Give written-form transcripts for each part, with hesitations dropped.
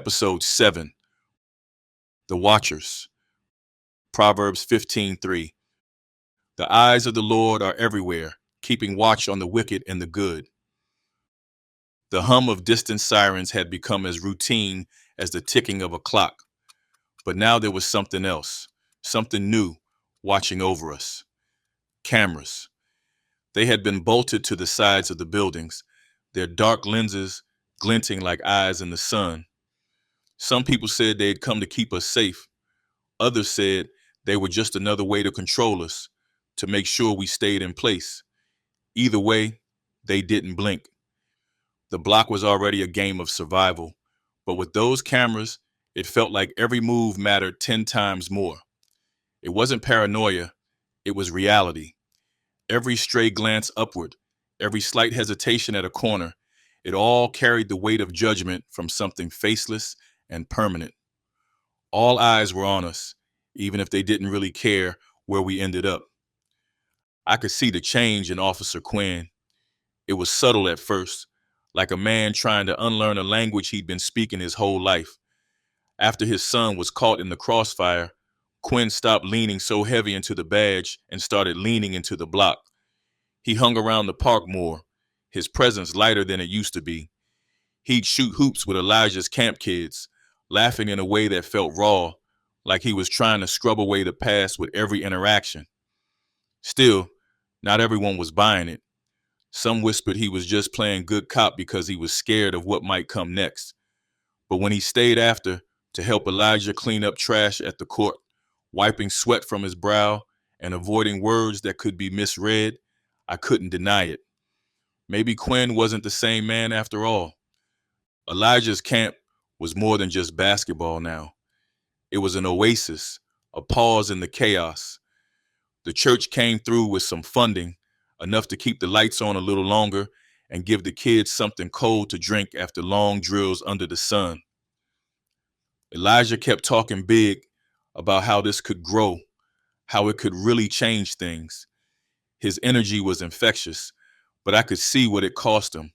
Episode 7, The Watchers, Proverbs 15:3. The eyes of the Lord are everywhere, keeping watch on the wicked and the good. The hum of distant sirens had become as routine as the ticking of a clock. But now there was something else, something new, watching over us. Cameras. They had been bolted to the sides of the buildings, their dark lenses glinting like eyes in the sun. Some people said they had come to keep us safe. Others said they were just another way to control us, to make sure we stayed in place. Either way, they didn't blink. The block was already a game of survival, but with those cameras, it felt like every move mattered 10 times more. It wasn't paranoia, it was reality. Every stray glance upward, every slight hesitation at a corner, it all carried the weight of judgment from something faceless and permanent. All eyes were on us, even if they didn't really care where we ended up. I could see the change in Officer Quinn. It was subtle at first, like a man trying to unlearn a language he'd been speaking his whole life. After his son was caught in the crossfire, Quinn stopped leaning so heavy into the badge and started leaning into the block. He hung around the park more, his presence lighter than it used to be. He'd shoot hoops with Elijah's camp kids, laughing in a way that felt raw, like he was trying to scrub away the past with every interaction. Still, not everyone was buying it. Some whispered he was just playing good cop because he was scared of what might come next. But when he stayed after to help Elijah clean up trash at the court, wiping sweat from his brow and avoiding words that could be misread, I couldn't deny it. Maybe Quinn wasn't the same man after all. Elijah's camp was more than just basketball now. It was an oasis, a pause in the chaos. The church came through with some funding, enough to keep the lights on a little longer and give the kids something cold to drink after long drills under the sun. Elijah kept talking big about how this could grow, how it could really change things. His energy was infectious, but I could see what it cost him.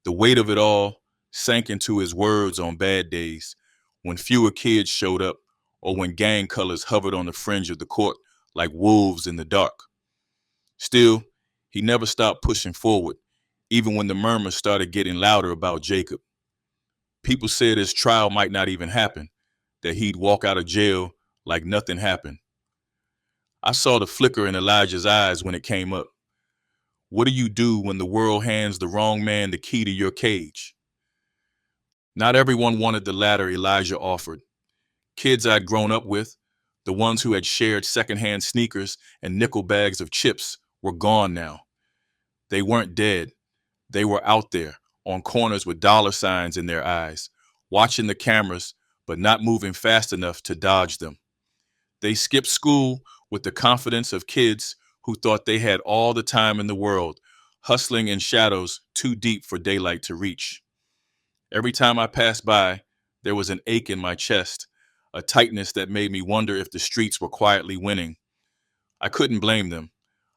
The weight of it all sank into his words on bad days, when fewer kids showed up or when gang colors hovered on the fringe of the court like wolves in the dark. Still, he never stopped pushing forward, even when the murmurs started getting louder about Jacob. People said his trial might not even happen, that he'd walk out of jail like nothing happened. I saw the flicker in Elijah's eyes when it came up. What do you do when the world hands the wrong man the key to your cage? Not everyone wanted the ladder Elijah offered. Kids I'd grown up with, the ones who had shared secondhand sneakers and nickel bags of chips, were gone now. They weren't dead. They were out there, on corners with dollar signs in their eyes, watching the cameras, but not moving fast enough to dodge them. They skipped school with the confidence of kids who thought they had all the time in the world, hustling in shadows too deep for daylight to reach. Every time I passed by, there was an ache in my chest, a tightness that made me wonder if the streets were quietly winning. I couldn't blame them.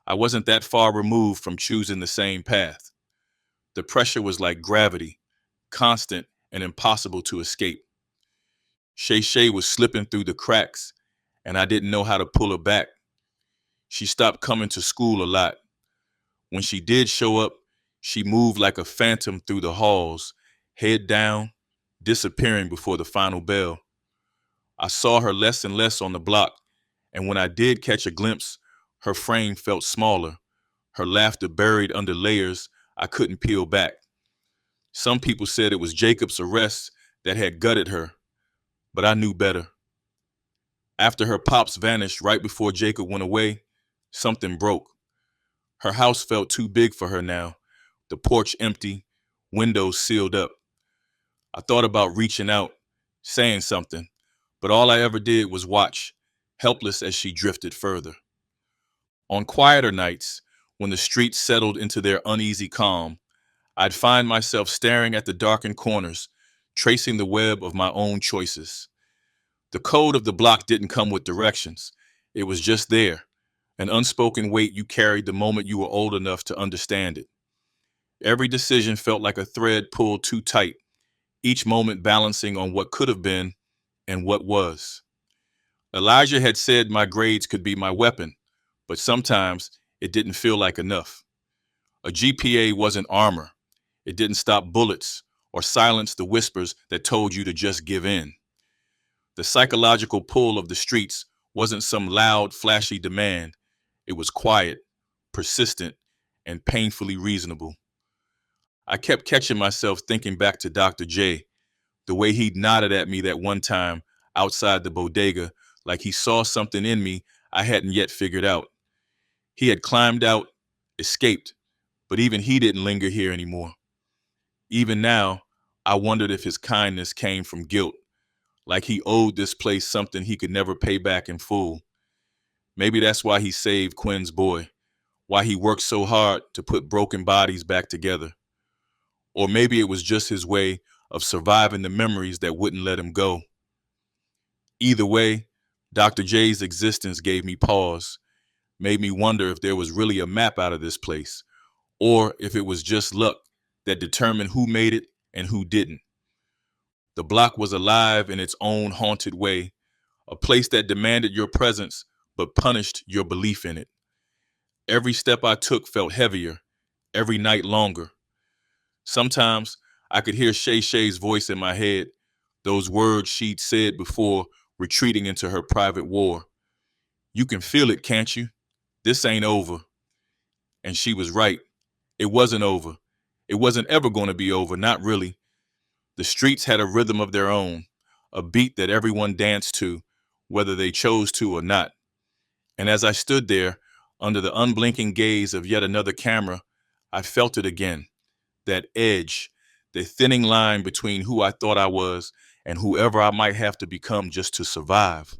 I wasn't that far removed from choosing the same path. The pressure was like gravity, constant and impossible to escape. Shay was slipping through the cracks, and I didn't know how to pull her back. She stopped coming to school a lot. When she did show up, she moved like a phantom through the halls, head down, disappearing before the final bell. I saw her less and less on the block, and when I did catch a glimpse, her frame felt smaller, her laughter buried under layers I couldn't peel back. Some people said it was Jacob's arrest that had gutted her, but I knew better. After her pops vanished right before Jacob went away, something broke. Her house felt too big for her now, the porch empty, windows sealed up. I thought about reaching out, saying something, but all I ever did was watch, helpless as she drifted further. On quieter nights, when the streets settled into their uneasy calm, I'd find myself staring at the darkened corners, tracing the web of my own choices. The code of the block didn't come with directions. It was just there, an unspoken weight you carried the moment you were old enough to understand it. Every decision felt like a thread pulled too tight, each moment balancing on what could have been and what was. Elijah had said my grades could be my weapon, but sometimes it didn't feel like enough. A GPA wasn't armor. It didn't stop bullets or silence the whispers that told you to just give in. The psychological pull of the streets wasn't some loud, flashy demand. It was quiet, persistent, and painfully reasonable. I kept catching myself thinking back to Dr. J, the way he'd nodded at me that one time outside the bodega, like he saw something in me I hadn't yet figured out. He had climbed out, escaped, but even he didn't linger here anymore. Even now, I wondered if his kindness came from guilt, like he owed this place something he could never pay back in full. Maybe that's why he saved Quinn's boy, why he worked so hard to put broken bodies back together. Or maybe it was just his way of surviving the memories that wouldn't let him go. Either way, Dr. J's existence gave me pause, made me wonder if there was really a map out of this place, or if it was just luck that determined who made it and who didn't. The block was alive in its own haunted way, a place that demanded your presence but punished your belief in it. Every step I took felt heavier, every night longer. Sometimes I could hear Shay Shay's voice in my head, those words she'd said before retreating into her private war. You can feel it, can't you? This ain't over. And she was right. It wasn't over. It wasn't ever going to be over, not really. The streets had a rhythm of their own, a beat that everyone danced to, whether they chose to or not. And as I stood there, under the unblinking gaze of yet another camera, I felt it again, that edge, the thinning line between who I thought I was and whoever I might have to become just to survive.